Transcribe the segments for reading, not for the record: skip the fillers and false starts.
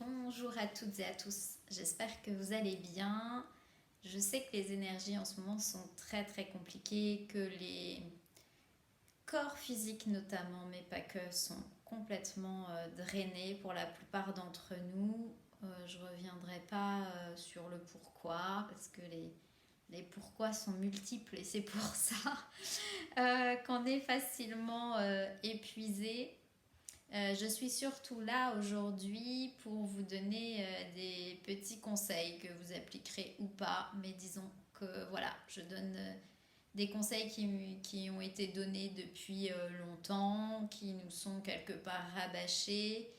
Bonjour à toutes et à tous, j'espère que vous allez bien. Je sais que les énergies en ce moment sont très très compliquées, que les corps physiques notamment, mais pas que, sont complètement drainés pour la plupart d'entre nous. Je ne reviendrai pas sur le pourquoi, parce que les pourquoi sont multiples et c'est pour ça qu'on est facilement épuisé. Je suis surtout là aujourd'hui pour vous donner des petits conseils que vous appliquerez ou pas, mais disons que voilà, je donne des conseils qui ont été donnés depuis longtemps, qui nous sont quelque part rabâchés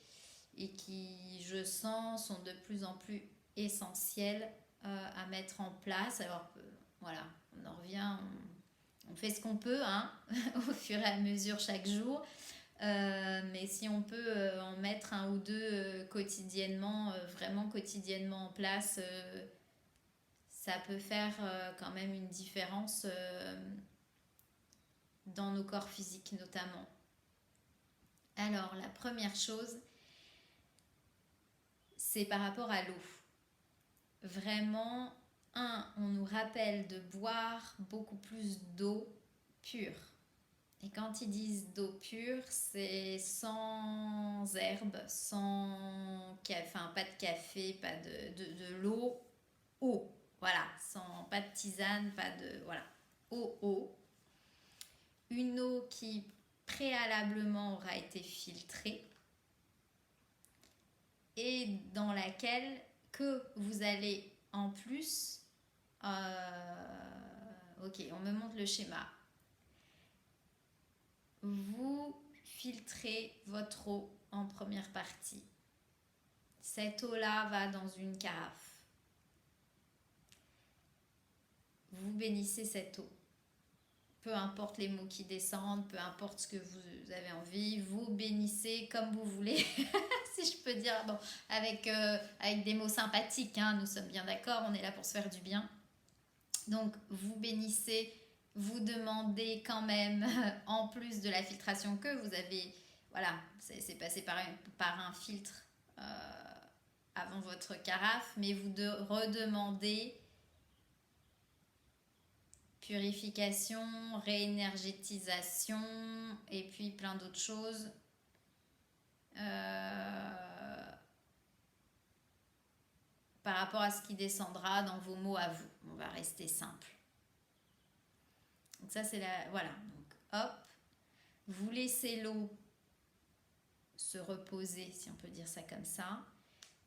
et qui, je sens, sont de plus en plus essentiels à mettre en place. Alors voilà, on en revient, on fait ce qu'on peut hein, au fur et à mesure chaque jour. Mais si on peut en mettre un ou deux quotidiennement, vraiment quotidiennement en place, ça peut faire quand même une différence dans nos corps physiques notamment. Alors la première chose, c'est par rapport à l'eau. Vraiment, on nous rappelle de boire beaucoup plus d'eau pure. Et quand ils disent d'eau pure, c'est sans herbe, sans café, enfin pas de café, pas de l'eau, eau. Voilà, sans pas de tisane, pas de voilà, eau. Une eau qui préalablement aura été filtrée et dans laquelle que vous allez en plus, ok, on me montre le schéma. Vous filtrez votre eau en première partie. Cette eau-là va dans une carafe. Vous bénissez cette eau. Peu importe les mots qui descendent, peu importe ce que vous avez envie, vous bénissez comme vous voulez, si je peux dire, bon, avec des mots sympathiques, hein, nous sommes bien d'accord, on est là pour se faire du bien. Donc, vous bénissez, vous demandez quand même, en plus de la filtration que vous avez, voilà, c'est passé par un filtre avant votre carafe, mais vous redemandez purification, réénergétisation et puis plein d'autres choses. Par rapport à ce qui descendra dans vos mots à vous. On va rester simple. Donc ça c'est la... Voilà. Donc hop. Vous laissez l'eau se reposer, si on peut dire ça comme ça.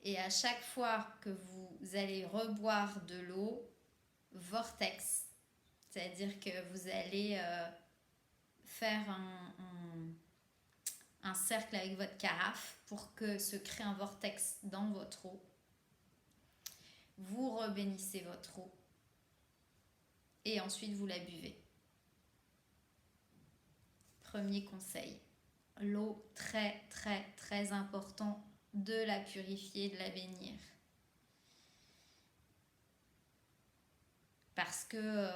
Et à chaque fois que vous allez reboire de l'eau, vortex. C'est-à-dire que vous allez faire un cercle avec votre carafe pour que se crée un vortex dans votre eau. Vous rebénissez votre eau et ensuite vous la buvez. Premier conseil, l'eau très très très important de la purifier, de la bénir. Parce que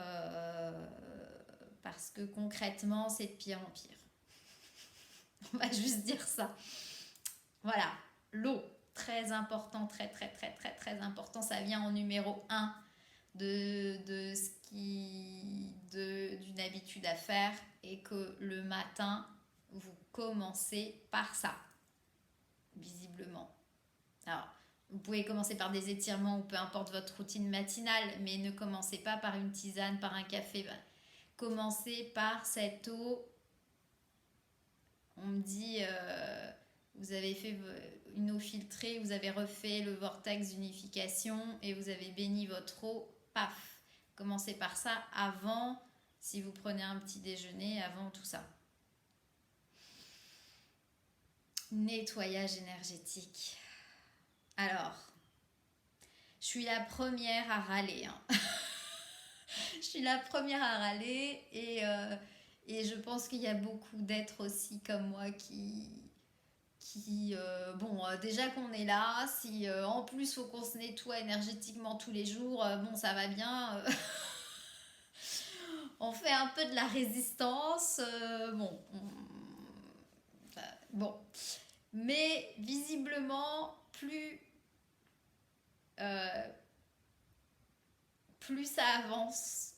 concrètement c'est de pire en pire. On va juste dire ça. Voilà, l'eau, très important, très très très très très important, ça vient en numéro 1 de ce d'une habitude à faire et que le matin, vous commencez par ça, visiblement. Alors, vous pouvez commencer par des étirements ou peu importe votre routine matinale, mais ne commencez pas par une tisane, par un café. Commencez par cette eau. On me dit, vous avez fait une eau filtrée, vous avez refait le vortex d'unification et vous avez béni votre eau. Paf! Commencez par ça avant, si vous prenez un petit déjeuner, avant tout ça. Nettoyage énergétique. Alors, je suis la première à râler. Hein. Je suis la première à râler et je pense qu'il y a beaucoup d'êtres aussi comme moi qui déjà qu'on est là, si en plus il faut qu'on se nettoie énergétiquement tous les jours, bon ça va bien, on fait un peu de la résistance, bon, mais visiblement plus plus ça avance,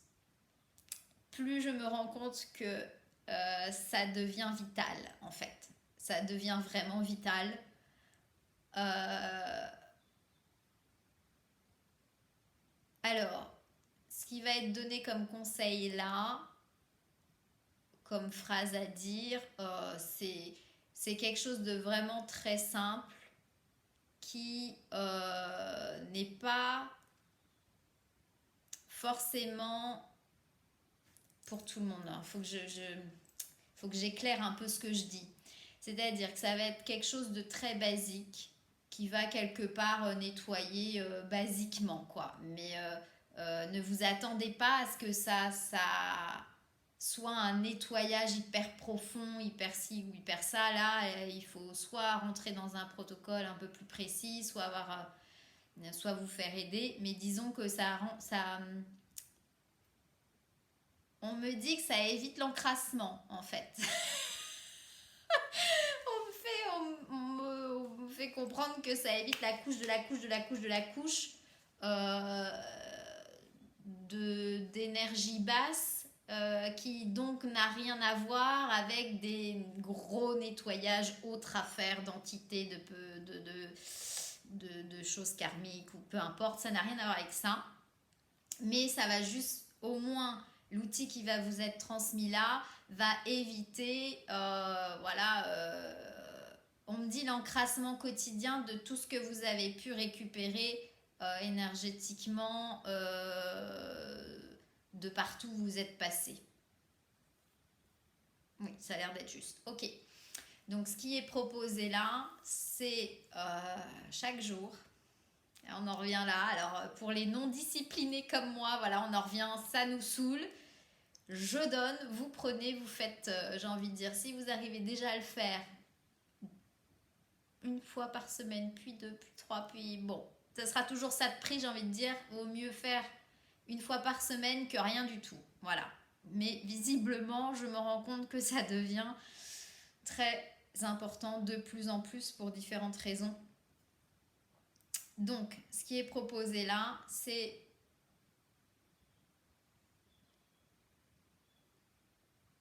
plus je me rends compte que ça devient vital en fait. Ça devient vraiment vital. Alors, ce qui va être donné comme conseil là, comme phrase à dire, c'est quelque chose de vraiment très simple qui n'est pas forcément pour tout le monde. Il faut que j'éclaire un peu ce que je dis. C'est-à-dire que ça va être quelque chose de très basique qui va quelque part nettoyer basiquement, quoi. Mais ne vous attendez pas à ce que ça soit un nettoyage hyper profond, hyper ci ou hyper ça. Là, il faut soit rentrer dans un protocole un peu plus précis, soit vous faire aider. Mais disons que on me dit que ça évite l'encrassement, en fait. On me fait comprendre que ça évite la couche de la couche de la couche de la couche d'énergie basse qui donc n'a rien à voir avec des gros nettoyages autres à faire d'entités, de choses karmiques ou peu importe, ça n'a rien à voir avec ça. Mais ça va juste, au moins, l'outil qui va vous être transmis là va éviter, on me dit l'encrassement quotidien de tout ce que vous avez pu récupérer énergétiquement de partout où vous êtes passé. Oui, ça a l'air d'être juste. Ok. Donc, ce qui est proposé là, c'est chaque jour. Et on en revient là. Alors, pour les non-disciplinés comme moi, voilà, on en revient, ça nous saoule. Je donne, vous prenez, vous faites, j'ai envie de dire, si vous arrivez déjà à le faire une fois par semaine, puis deux, puis trois, puis bon, ça sera toujours ça de prix, j'ai envie de dire. Vaut mieux faire une fois par semaine que rien du tout. Voilà. Mais visiblement, je me rends compte que ça devient très important de plus en plus pour différentes raisons. Donc, ce qui est proposé là, c'est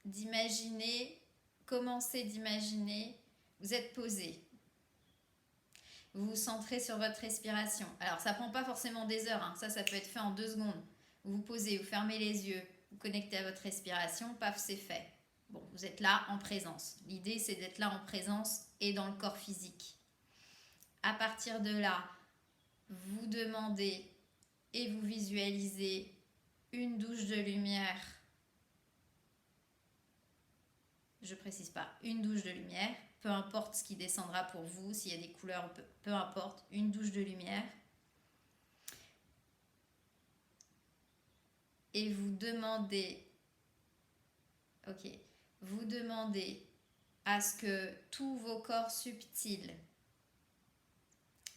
d'imaginer, commencer d'imaginer, vous êtes posé. Vous vous centrez sur votre respiration. Alors, ça prend pas forcément des heures, hein. Ça peut être fait en 2 secondes. Vous vous posez, vous fermez les yeux, vous connectez à votre respiration, paf, c'est fait. Bon, vous êtes là en présence. L'idée, c'est d'être là en présence et dans le corps physique. À partir de là, vous demandez et vous visualisez une douche de lumière. Je précise pas, une douche de lumière, peu importe ce qui descendra pour vous, s'il y a des couleurs, peu importe, une douche de lumière. Et vous demandez, vous demandez à ce que tous vos corps subtils,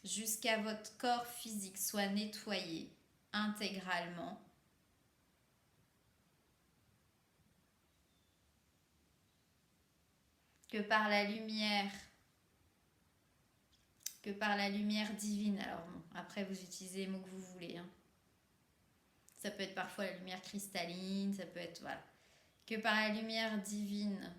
jusqu'à votre corps physique, soient nettoyés intégralement. Que par la lumière divine. Alors bon, après vous utilisez les mots que vous voulez, hein. Ça peut être parfois la lumière cristalline, ça peut être, voilà. Que par la lumière divine,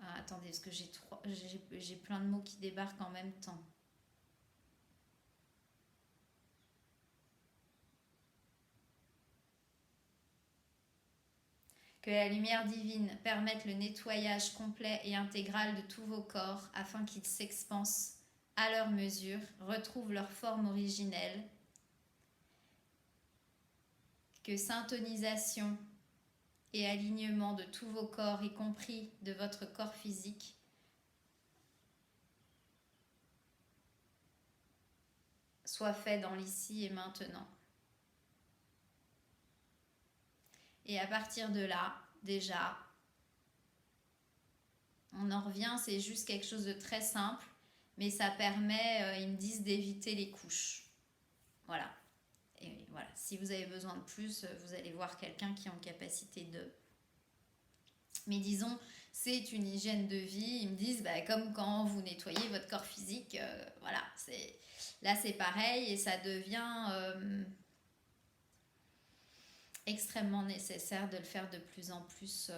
attendez, parce que j'ai plein de mots qui débarquent en même temps. Que la lumière divine permette le nettoyage complet et intégral de tous vos corps afin qu'ils s'expansent à leur mesure, retrouvent leur forme originelle. Que syntonisation et alignement de tous vos corps, y compris de votre corps physique, soit fait dans l'ici et maintenant. Et à partir de là, déjà, on en revient, c'est juste quelque chose de très simple, mais ça permet, ils me disent, d'éviter les couches. Voilà. Et voilà, si vous avez besoin de plus, vous allez voir quelqu'un qui est en capacité de. Mais disons, c'est une hygiène de vie. Ils me disent, bah, comme quand vous nettoyez votre corps physique, voilà, là c'est pareil et ça devient extrêmement nécessaire de le faire de plus en plus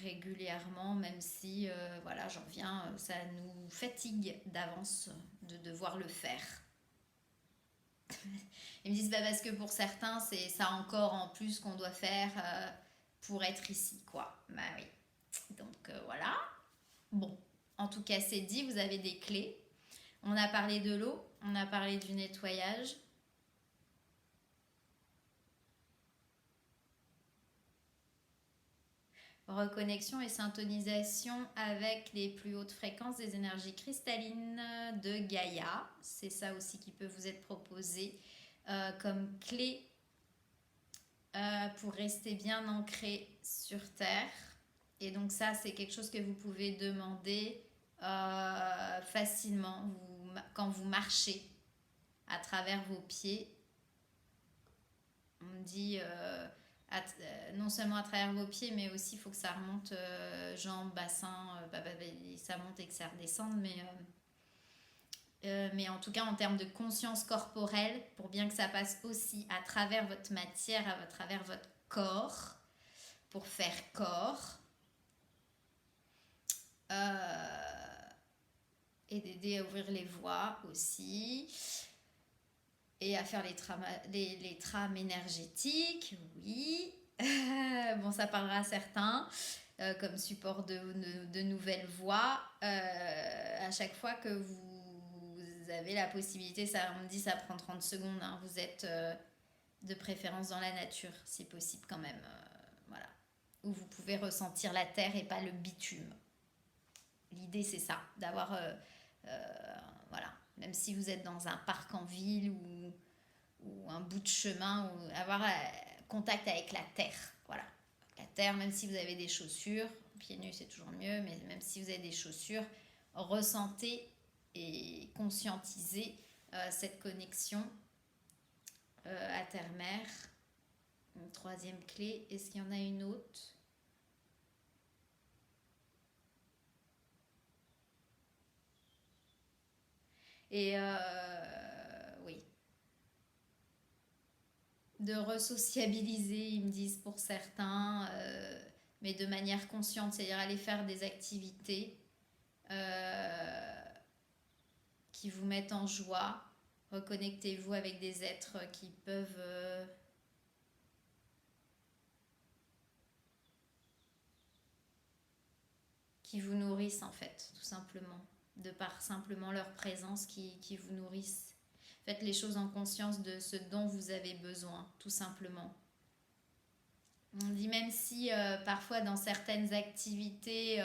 régulièrement, même si, voilà, j'en viens, ça nous fatigue d'avance de devoir le faire. Ils me disent, bah, parce que pour certains, c'est ça encore en plus qu'on doit faire pour être ici, quoi. Bah oui. Donc voilà. Bon, en tout cas, c'est dit, vous avez des clés. On a parlé de l'eau, on a parlé du nettoyage. Reconnexion et syntonisation avec les plus hautes fréquences des énergies cristallines de Gaïa. C'est ça aussi qui peut vous être proposé comme clé pour rester bien ancré sur Terre. Et donc ça, c'est quelque chose que vous pouvez demander facilement quand vous marchez à travers vos pieds. On me dit non seulement à travers vos pieds, mais aussi il faut que ça remonte jambes, bassin, ça monte et que ça redescende, mais en tout cas en termes de conscience corporelle, pour bien que ça passe aussi à travers votre matière, à travers votre corps, pour faire corps. Et d'aider à ouvrir les voies aussi et à faire les trames énergétiques, oui. Bon, ça parlera à certains comme support de nouvelles voies. À chaque fois que vous avez la possibilité, ça, on me dit ça prend 30 secondes, hein, vous êtes de préférence dans la nature, si possible quand même, voilà, où vous pouvez ressentir la terre et pas le bitume. L'idée c'est ça, d'avoir voilà, même si vous êtes dans un parc en ville ou un bout de chemin, ou avoir contact avec la terre, voilà, la terre, même si vous avez des chaussures, pieds nus c'est toujours mieux, mais même si vous avez des chaussures, ressentez et conscientisez cette connexion à terre-mère. Une troisième clé, est-ce qu'il y en a une autre? Et oui, de resociabiliser, ils me disent pour certains, mais de manière consciente, c'est-à-dire aller faire des activités qui vous mettent en joie. Reconnectez-vous avec des êtres qui peuvent qui vous nourrissent en fait, tout simplement, de par simplement leur présence qui vous nourrissent. Faites les choses en conscience de ce dont vous avez besoin, tout simplement. On dit même si parfois dans certaines activités,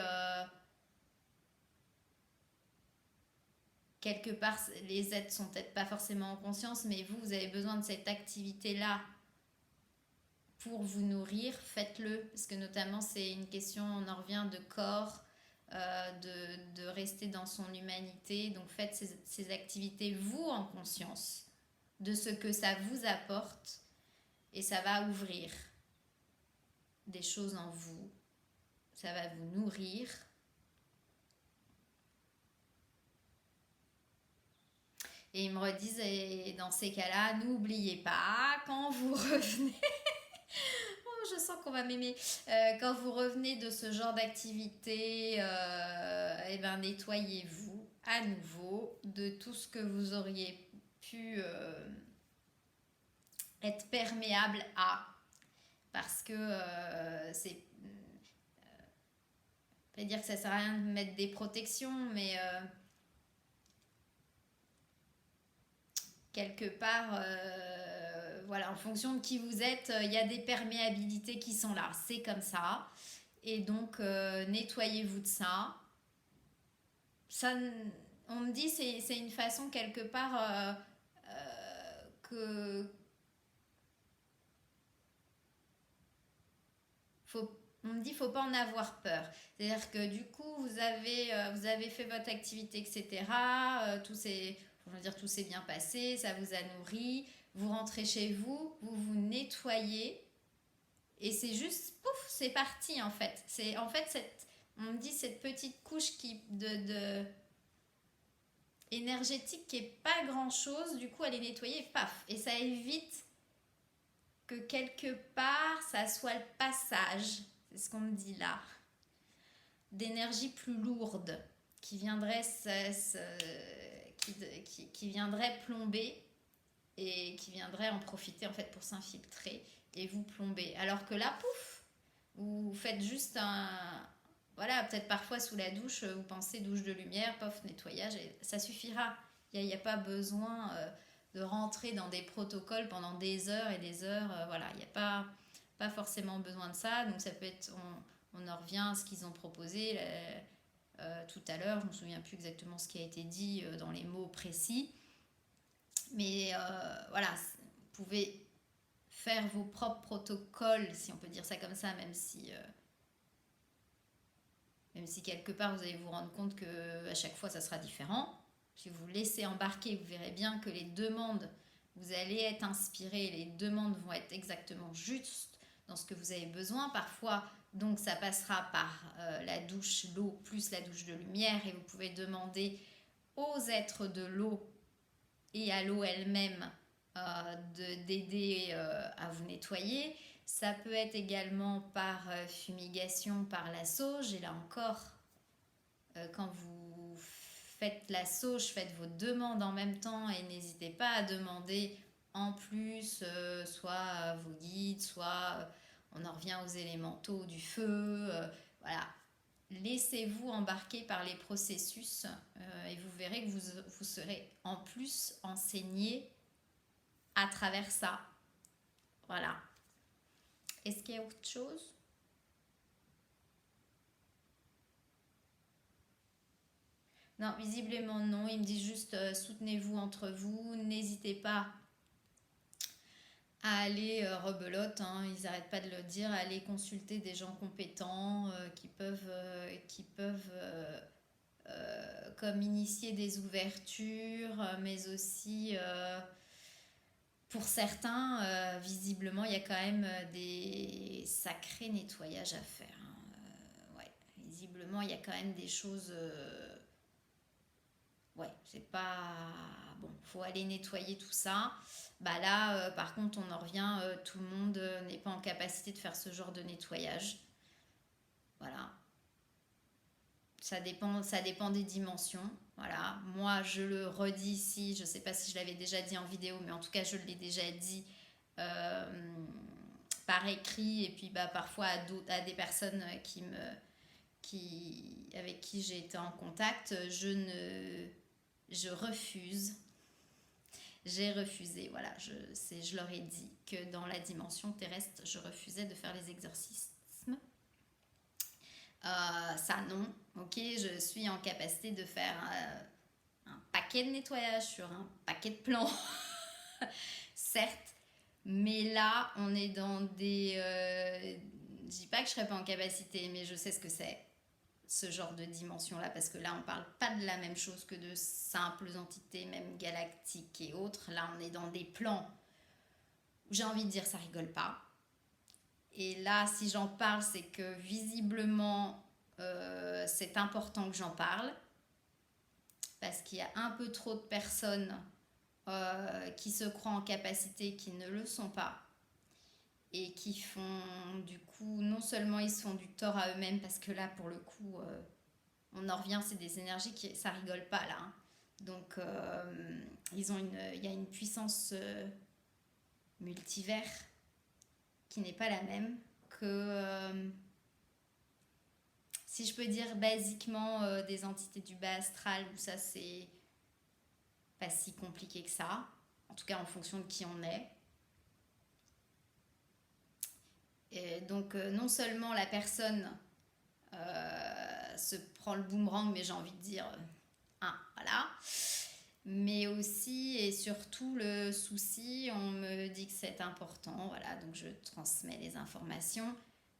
quelque part, les êtres sont peut-être pas forcément en conscience, mais vous avez besoin de cette activité-là pour vous nourrir, faites-le. Parce que notamment, c'est une question, on en revient de corps, de rester dans son humanité. Donc faites ces activités, vous, en conscience de ce que ça vous apporte et ça va ouvrir des choses en vous. Ça va vous nourrir. Et ils me redisent, et dans ces cas-là, n'oubliez pas, quand vous revenez, oh, je sens qu'on va m'aimer, quand vous revenez de ce genre d'activité, eh ben, nettoyez-vous à nouveau de tout ce que vous auriez pu être perméable à. Parce que c'est... je vais dire que ça sert à rien de mettre des protections, mais... quelque part, voilà, en fonction de qui vous êtes, il y a des perméabilités qui sont là. C'est comme ça. Et donc, nettoyez-vous de ça. Ça, on me dit c'est une façon quelque part que on me dit faut pas en avoir peur. C'est-à-dire que du coup vous avez fait votre activité, etc. Tout s'est bien passé, ça vous a nourri. Vous rentrez chez vous, vous vous nettoyez Et c'est juste, pouf, c'est parti en fait. C'est en fait on me dit cette petite couche énergétique qui est pas grand chose, du coup elle est nettoyée, paf. Et ça évite que quelque part ça soit le passage, c'est ce qu'on me dit là, d'énergie plus lourde qui viendrait, qui viendrait plomber et qui viendrait en profiter en fait pour s'infiltrer et vous plomber. Alors que là, pouf, vous faites juste un... Voilà, peut-être parfois sous la douche, vous pensez douche de lumière, pof, nettoyage, et ça suffira. Il n'y a pas besoin de rentrer dans des protocoles pendant des heures et des heures. Voilà, il n'y a pas forcément besoin de ça. Donc ça peut être... On en revient à ce qu'ils ont proposé tout à l'heure. Je ne me souviens plus exactement ce qui a été dit dans les mots précis. Mais voilà, vous pouvez faire vos propres protocoles, si on peut dire ça comme ça, même si quelque part vous allez vous rendre compte que à chaque fois ça sera différent. Si vous vous laissez embarquer, vous verrez bien que les demandes, vous allez être inspiré, les demandes vont être exactement justes dans ce que vous avez besoin. Parfois, donc ça passera par la douche, l'eau plus la douche de lumière, et vous pouvez demander aux êtres de l'eau et à l'eau elle-même d'aider à vous nettoyer. Ça peut être également par fumigation, par la sauge. Et là encore, quand vous faites la sauge, faites vos demandes en même temps et n'hésitez pas à demander en plus soit vos guides, soit on en revient aux élémentaux du feu. Voilà. Laissez-vous embarquer par les processus et vous verrez que vous serez en plus enseigné à travers ça. Voilà. Est-ce qu'il y a autre chose? Non, visiblement non. Il me dit juste soutenez-vous entre vous. N'hésitez pas à aller rebelote, hein, ils n'arrêtent pas de le dire, à aller consulter des gens compétents qui peuvent comme initier des ouvertures, mais aussi pour certains, visiblement, il y a quand même des sacrés nettoyages à faire. Hein. Ouais, visiblement, il y a quand même des choses. Ouais, c'est pas. Bon, faut aller nettoyer tout ça. Bah là, par contre, on en revient, tout le monde n'est pas en capacité de faire ce genre de nettoyage. Voilà. Ça dépend des dimensions. Voilà. Moi, je le redis ici, je ne sais pas si je l'avais déjà dit en vidéo, mais en tout cas, je l'ai déjà dit par écrit et puis bah, parfois à des personnes avec qui j'ai été en contact. Je refuse. J'ai refusé, voilà, je leur ai dit que dans la dimension terrestre, je refusais de faire les exorcismes. Ça non, ok, je suis en capacité de faire un paquet de nettoyage sur un paquet de plans, certes, mais là on est dans des... je dis pas que je serais pas en capacité, mais je sais ce que c'est, ce genre de dimension-là, parce que là on parle pas de la même chose que de simples entités, même galactiques et autres. Là on est dans des plans où j'ai envie de dire ça rigole pas. Et là, si j'en parle, c'est que visiblement, c'est important que j'en parle. Parce qu'il y a un peu trop de personnes qui se croient en capacité, qui ne le sont pas. Et qui font, du coup, non seulement ils se font du tort à eux-mêmes, parce que là, pour le coup, on en revient, c'est des énergies qui, ça rigole pas là. Hein. Donc, il y a une puissance multivers qui n'est pas la même que, si je peux dire basiquement, des entités du bas astral, où ça c'est pas si compliqué que ça, en tout cas en fonction de qui on est. Et donc non seulement la personne se prend le boomerang, mais j'ai envie de dire, voilà, mais aussi et surtout le souci, on me dit que c'est important, voilà, donc je transmets les informations,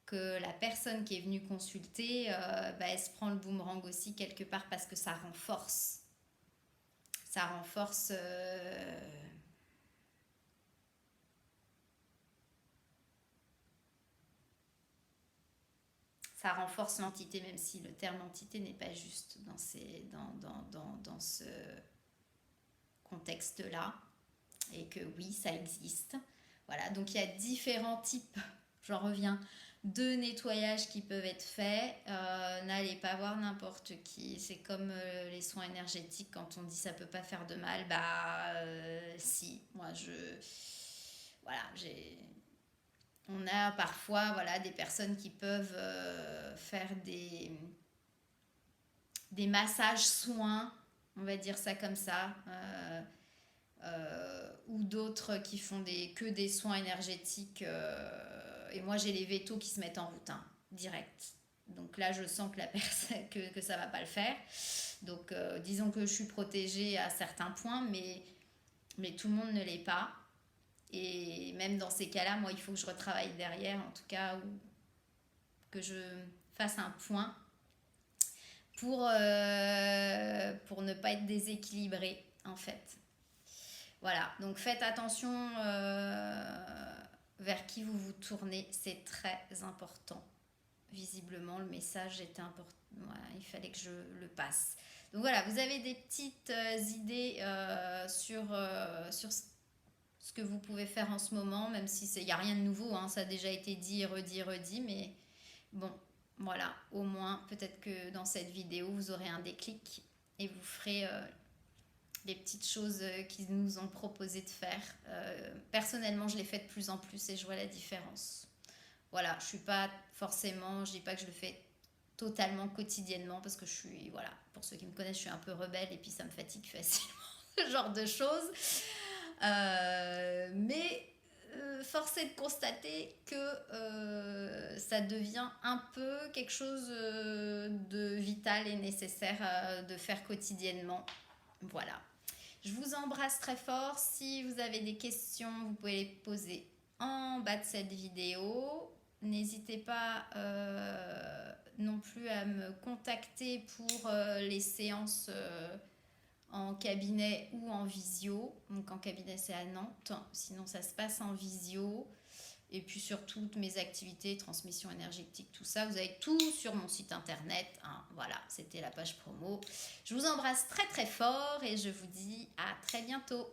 que la personne qui est venue consulter, elle se prend le boomerang aussi quelque part, parce que ça renforce ça renforce l'entité, même si le terme entité n'est pas juste dans ce contexte-là. Et que oui, ça existe. Voilà, donc il y a différents types, j'en reviens, de nettoyage qui peuvent être faits. N'allez pas voir n'importe qui. C'est comme les soins énergétiques, quand on dit ça peut pas faire de mal, si. Moi, voilà, on a parfois voilà, des personnes qui peuvent faire des massages soins, on va dire ça comme ça. Ou d'autres qui font que des soins énergétiques. Et moi, j'ai les vétos qui se mettent en route, hein, direct. Donc là, je sens que la personne que ça va pas le faire. Donc, disons que je suis protégée à certains points, mais tout le monde ne l'est pas. Et même dans ces cas-là, moi, il faut que je retravaille derrière, en tout cas, ou que je fasse un point pour ne pas être déséquilibrée, en fait. Voilà, donc faites attention vers qui vous vous tournez, c'est très important. Visiblement, le message était important, voilà, il fallait que je le passe. Donc voilà, vous avez des petites idées sur ce que vous pouvez faire en ce moment, même si il n'y a rien de nouveau, hein, ça a déjà été dit, redit, mais bon, voilà, au moins, peut-être que dans cette vidéo, vous aurez un déclic et vous ferez les petites choses qu'ils nous ont proposé de faire. Personnellement, je les fais de plus en plus et je vois la différence. Voilà, je suis pas forcément, je dis pas que je le fais totalement quotidiennement parce que je suis, voilà, pour ceux qui me connaissent, je suis un peu rebelle et puis ça me fatigue facilement, ce genre de choses. Mais force est de constater que ça devient un peu quelque chose de vital et nécessaire de faire quotidiennement. Voilà. Je vous embrasse très fort. Si vous avez des questions, vous pouvez les poser en bas de cette vidéo. N'hésitez pas non plus à me contacter pour les séances en cabinet ou en visio. Donc en cabinet, c'est à Nantes. Sinon, ça se passe en visio. Et puis surtout, toutes mes activités, transmission énergétique, tout ça, vous avez tout sur mon site internet. Hein. Voilà, c'était la page promo. Je vous embrasse très très fort et je vous dis à très bientôt.